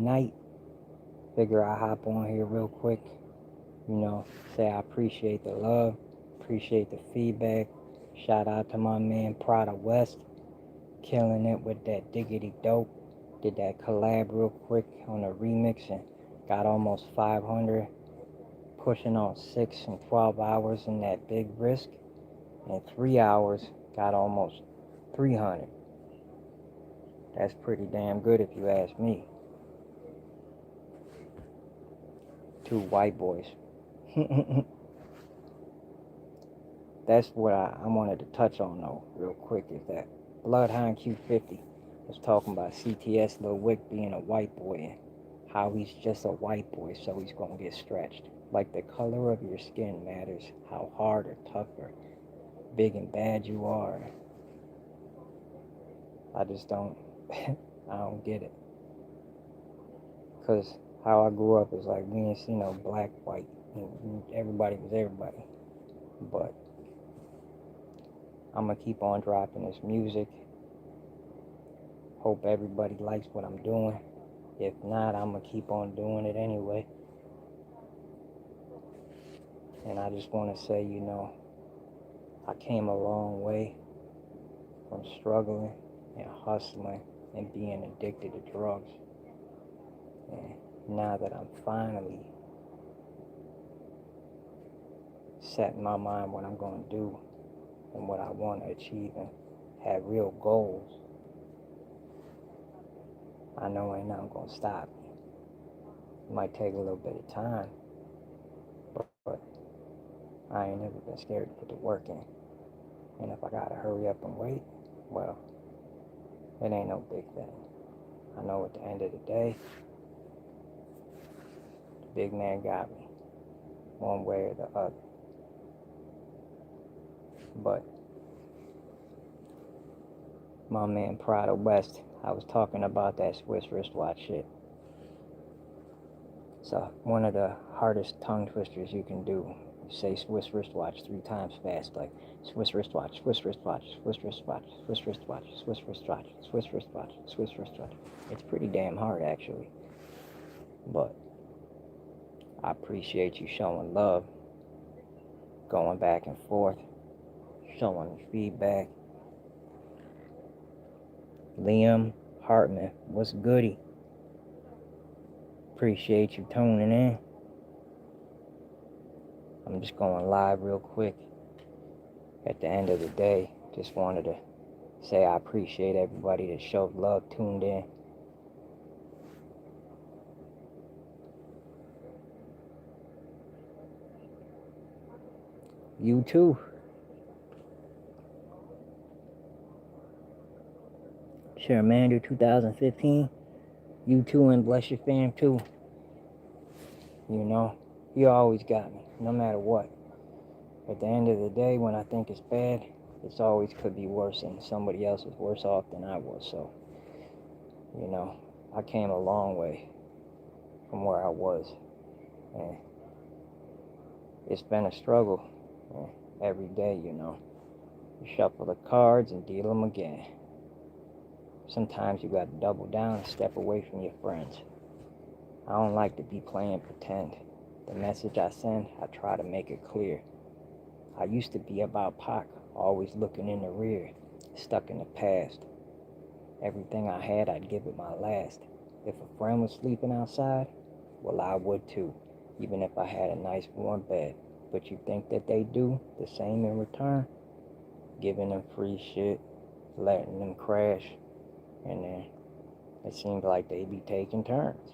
night, figure I hop on here real quick, say I appreciate the love, appreciate the feedback. Shout out to my man Prada West, killing it with that diggity dope. Did that collab real quick on a remix and got almost 500, pushing on 6 and 12 hours in that big risk. In 3 hours, got almost 300. That's pretty damn good if you ask me. Two white boys. That's what I wanted to touch on though, real quick, is that Bloodhound Q50 was talking about CTS Lil Wick being a white boy and how he's just a white boy, so he's gonna get stretched. Like the color of your skin matters, how hard or tough or big and bad you are. I just don't, I don't get it. Cause how I grew up is like we didn't see no black, white, everybody was everybody. But I'm gonna keep on dropping this music. Hope everybody likes what I'm doing. If not, I'm gonna keep on doing it anyway. And I just want to say, I came a long way from struggling and hustling and being addicted to drugs. And now that I'm finally setting my mind what I'm going to do and what I want to achieve and have real goals, I know ain't nothing going to stop me. It might take a little bit of time, but I ain't never been scared to put the work in. And if I got to hurry up and wait, well, it ain't no big thing. I know at the end of the day, the big man got me, one way or the other. But my man Prada West, I was talking about that Swiss wristwatch shit. So one of the hardest tongue twisters you can do. You say Swiss wristwatch 3 times fast, like Swiss wristwatch, Swiss wristwatch, Swiss wristwatch, Swiss wristwatch, Swiss wristwatch, Swiss wristwatch, Swiss wristwatch. It's pretty damn hard actually. But I appreciate you showing love, going back and forth, showing feedback. Liam Hartman, what's goody? Appreciate you tuning in. I'm just going live real quick. At the end of the day, just wanted to say I appreciate everybody that showed love, tuned in. You too. Charmander 2015. You too, and bless your fam too. You always got me, no matter what. At the end of the day, when I think it's bad, it's always could be worse, and somebody else is worse off than I was. So, I came a long way from where I was, and it's been a struggle every day. You shuffle the cards and deal them again. Sometimes you got to double down and step away from your friends. I don't like to be playing pretend. The message I send, I try to make it clear. I used to be about Pac, always looking in the rear, stuck in the past. Everything I had, I'd give it my last. If a friend was sleeping outside, well, I would too, even if I had a nice warm bed. But you think that they do the same in return? Giving them free shit, letting them crash, and then it seems like they be taking turns,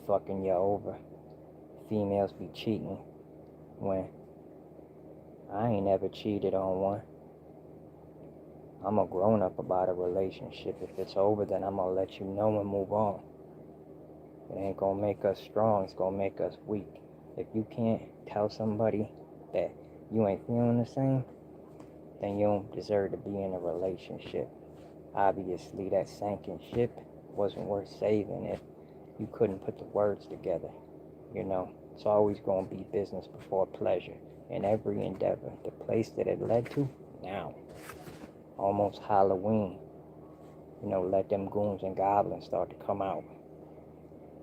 fucking you over. Females be cheating when I ain't ever cheated on one. I'm a grown up about a relationship. If it's over, then I'm gonna let you know and move on. It ain't gonna make us strong, it's gonna make us weak. If you can't tell somebody that you ain't feeling the same, then you don't deserve to be in a relationship. Obviously, that sinking ship wasn't worth saving if you couldn't put the words together. It's always gonna be business before pleasure in every endeavor. The place that it led to, now. Almost Halloween. Let them goons and goblins start to come out.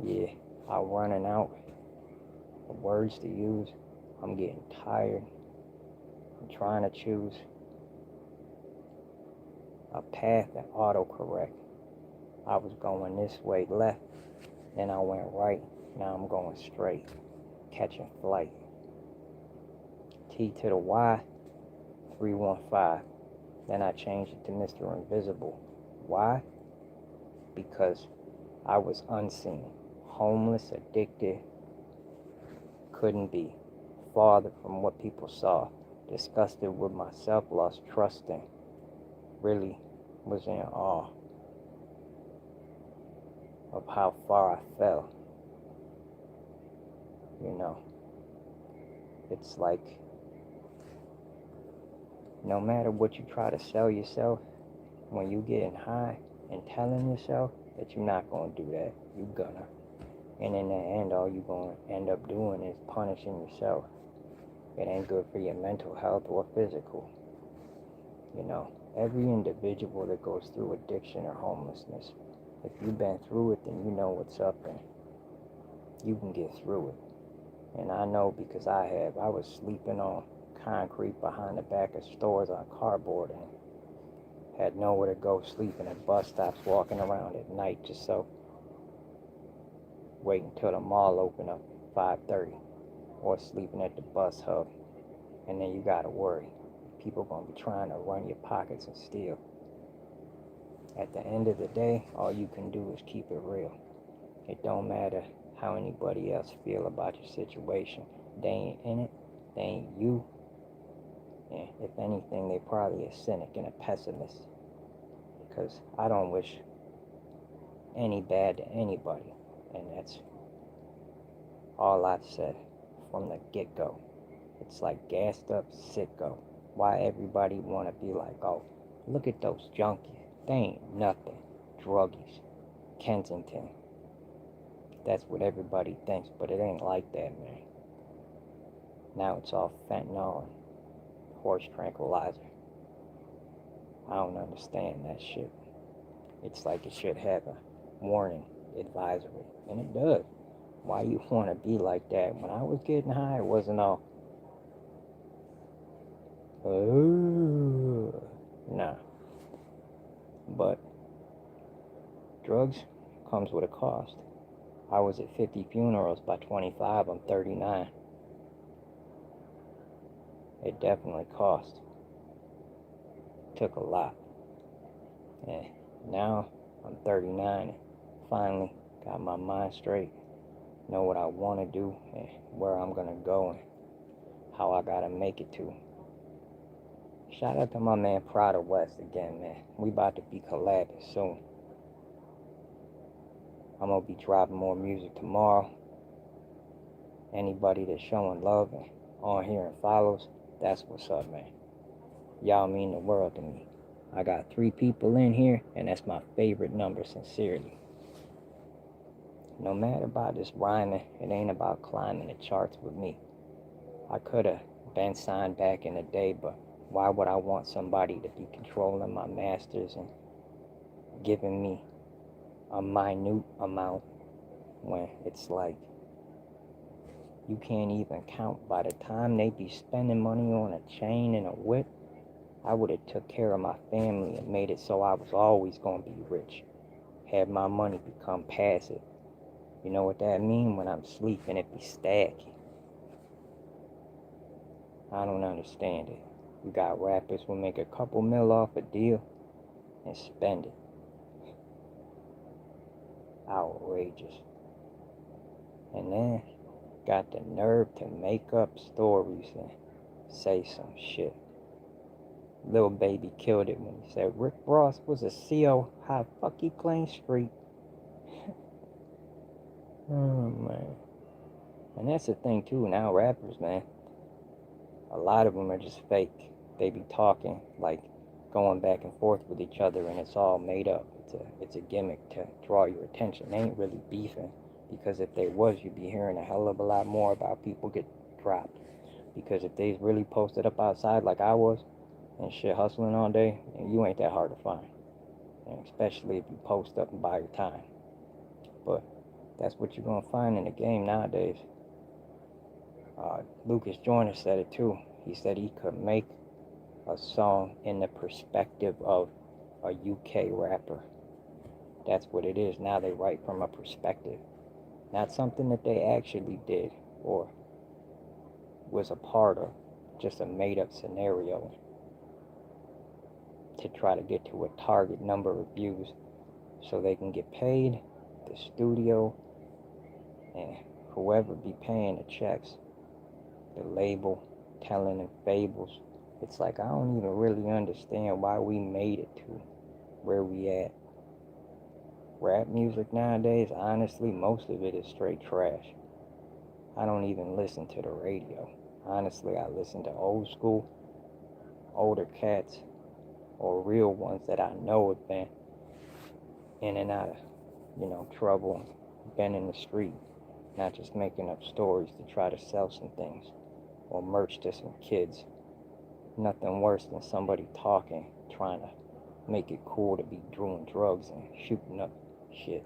Yeah, I'm running out of words to use. I'm getting tired. I'm trying to choose a path that autocorrect. I was going this way left, then I went right. Now I'm going straight, catching flight. T to the Y, 315. Then I changed it to Mr.Invzabill. Why? Because I was unseen, homeless, addicted, couldn't be farther from what people saw, disgusted with myself, lost trust in, really was in awe of how far I fell. You know, it's like no matter what you try to sell yourself, when you getting high and telling yourself that you're not going to do that, you're gonna. And in the end, all you're going to end up doing is punishing yourself. It ain't good for your mental health or physical. You know, every individual that goes through addiction or homelessness, if you've been through it, then you know what's up and you can get through it. And I know because I have. I was sleeping on concrete behind the back of stores on cardboard and had nowhere to go, sleeping at bus stops, walking around at night just so waiting till the mall open up 5:30, or sleeping at the bus hub. And then you gotta worry. People gonna be trying to run your pockets and steal. At the end of the day, all you can do is keep it real. It don't matter how anybody else feel about your situation. They ain't in it. They ain't you. And if anything, they probably a cynic and a pessimist. Because I don't wish any bad to anybody. And that's all I've said from the get-go. It's like gassed up sicko. Why everybody want to be like, oh, look at those junkies. They ain't nothing. Druggies. Kensington. That's what everybody thinks, but it ain't like that, man. Now it's all fentanyl and horse tranquilizer. I don't understand that shit. It's like it should have a warning advisory, and it does. Why you want to be like that? When I was getting high, it wasn't all, oh, nah. But drugs comes with a cost. I was at 50 funerals. By 25, I'm 39. It definitely cost. Took a lot. And now I'm 39 and finally got my mind straight. Know what I want to do and where I'm going to go and how I got to make it to. Shout out to my man Prada West again, man. We about to be collabing soon. I'm going to be dropping more music tomorrow. Anybody that's showing love and on here and follows, that's what's up, man. Y'all mean the world to me. I got 3 people in here, and that's my favorite number, sincerely. No matter about this rhyming, it ain't about climbing the charts with me. I could have been signed back in the day, but why would I want somebody to be controlling my masters and giving me a minute amount when it's like you can't even count? By the time they be spending money on a chain and a whip, I would have took care of my family and made it so I was always going to be rich. Had my money become passive. You know what that mean? When I'm sleeping, it be stacking. I don't understand it. You got rappers who make a couple mil off a deal and spend it. Outrageous. And then got the nerve to make up stories and say some shit. Lil Baby killed it when he said Rick Ross was a CO. How fuck he claimed street. Oh, man. And that's the thing, too. Now, rappers, man, a lot of them are just fake. They be talking, like, going back and forth with each other, and it's all made up. It's a gimmick to draw your attention. They ain't really beefing, because if they was, you'd be hearing a hell of a lot more about people get dropped. Because if they really posted up outside like I was, and shit hustling all day, and you ain't that hard to find. And especially if you post up and buy your time. But That's what you're gonna find in the game nowadays. Lucas Joyner said it too. He said he could make a song in the perspective of a UK rapper. That's what it is. Now they write from a perspective, not something that they actually did or was a part of, just a made-up scenario to try to get to a target number of views so they can get paid, the studio, and whoever be paying the checks, the label, telling them fables. It's like, I don't even really understand why we made it to where we at. Rap music nowadays, honestly, most of it is straight trash. I don't even listen to the radio. Honestly, I listen to old school, older cats, or real ones that I know have been in and out of, trouble, been in the street, not just making up stories to try to sell some things or merch to some kids. Nothing worse than somebody talking, trying to make it cool to be doing drugs and shooting up shit.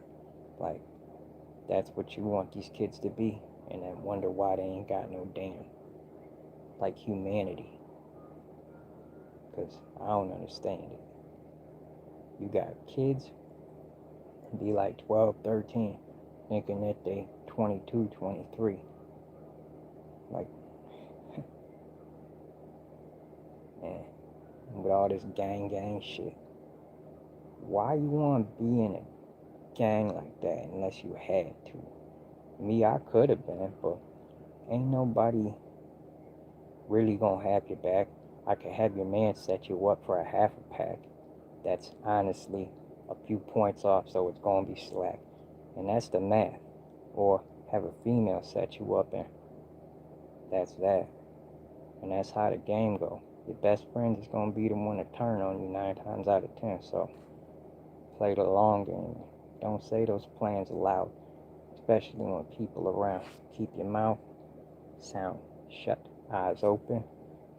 Like, that's what you want these kids to be, and then wonder why they ain't got no damn, like, humanity. Because I don't understand it. You got kids, be like 12, 13, thinking that they 22, 23. Like, man, with all this gang shit. Why you want to be in a gang like that unless you had to? Me, I could have been, but ain't nobody really gonna have your back. I could have your man set you up for a half a pack. That's honestly a few points off, so it's gonna be slack. And that's the math. Or have a female set you up, and that's that. And that's how the game go. Your best friend is gonna be the one to turn on you 9 times out of 10. So play the long game. Don't say those plans aloud, especially when people around. Keep your mouth sound shut, eyes open,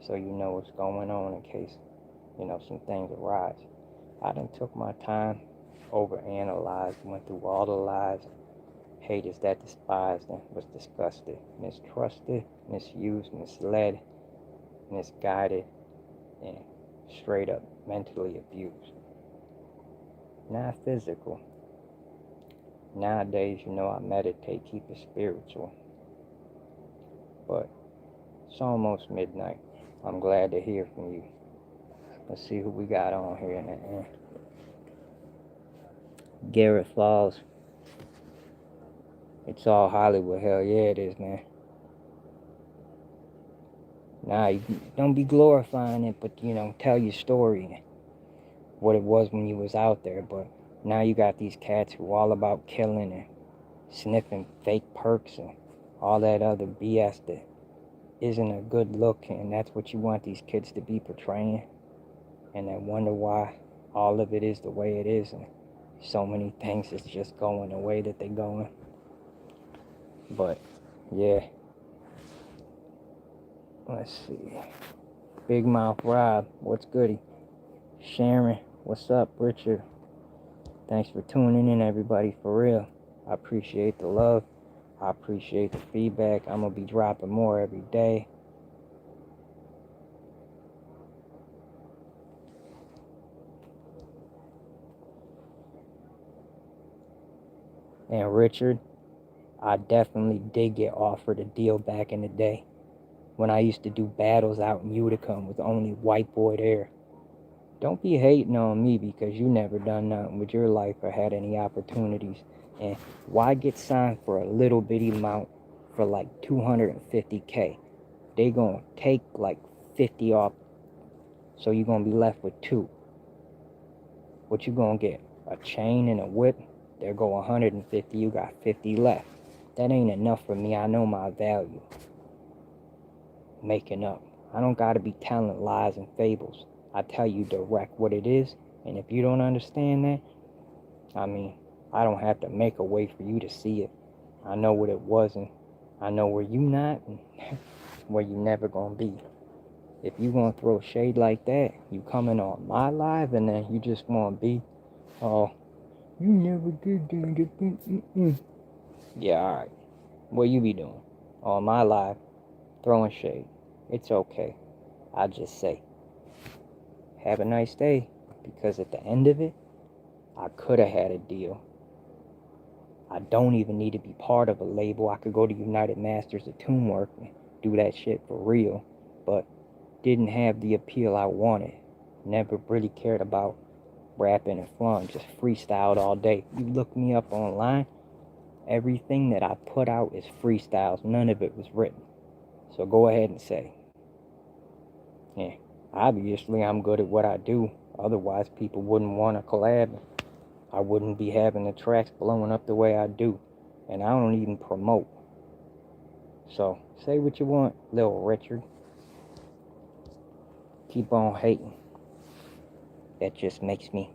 so you know what's going on in case, some things arise. I done took my time, overanalyzed, went through all the lies, haters that despised and was disgusted, mistrusted, misused, misled, misguided, and straight up mentally abused. Not physical. Nowadays, I meditate, keep it spiritual. But it's almost midnight. I'm glad to hear from you. Let's see who we got on here in the end. Garrett Falls. It's all Hollywood. Hell yeah, it is, man. Nah, you don't be glorifying it, but, tell your story and what it was when you was out there. But now you got these cats who all about killing and sniffing fake perks and all that other BS that isn't a good look, and that's what you want these kids to be portraying. And I wonder why all of it is the way it is, and so many things is just going the way that they're going. But yeah, let's see. Big Mouth Rob, what's goody? Sharon, what's up? Richard, thanks for tuning in, everybody, for real. I appreciate the love. I appreciate the feedback. I'm gonna be dropping more every day. And Richard, I definitely did get offered a deal back in the day when I used to do battles out in Utica with only white boy there. Don't be hating on me because you never done nothing with your life or had any opportunities. And why get signed for a little bitty amount for like $250K? They gonna take like 50 off, so you gonna be left with 2. What you gonna get? A chain and a whip? There go 150, you got 50 left. That ain't enough for me. I know my value. Making up. I don't gotta be telling lies and fables. I tell you direct what it is, and if you don't understand that, I don't have to make a way for you to see it. I know what it was, and I know where you not and where you never gonna be. If you gonna throw shade like that, you coming on my live, and then you just wanna be, oh, you never did that. Yeah, alright. What you be doing? On my live, throwing shade. It's okay. I just say, have a nice day. Because at the end of it, I could have had a deal. I don't even need to be part of a label. I could go to United Masters of Toonwork and do that shit for real. But didn't have the appeal I wanted. Never really cared about rapping and flowing. Just freestyled all day. You look me up online, everything that I put out is freestyles. None of it was written. So go ahead and say, yeah, obviously I'm good at what I do. Otherwise, people wouldn't want to collab. I wouldn't be having the tracks blowing up the way I do. And I don't even promote. So, say what you want, little Richard. Keep on hating. That just makes me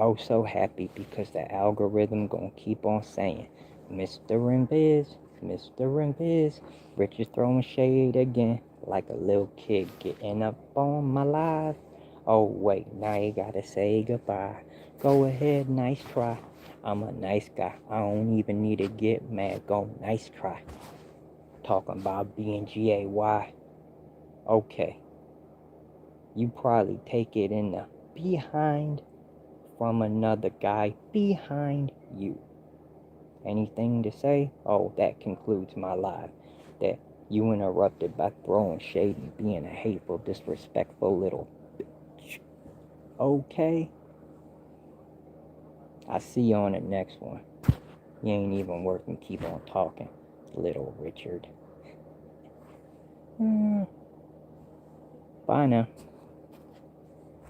oh so happy because the algorithm gonna keep on saying, Mr. Inviz, Mr. Inviz, Richard throwing shade again, like a little kid getting up on my live. Oh wait, now you gotta say goodbye. Go ahead, nice try. I'm a nice guy. I don't even need to get mad. Go, nice try. Talking about being GAY. Okay, you probably take it in the behind from another guy behind you. Anything to say? Oh, that concludes my live. That you interrupted by throwing shade and being a hateful, disrespectful little bitch. Okay? I see you on the next one. You ain't even worth and keep on talking, little Richard. Bye now.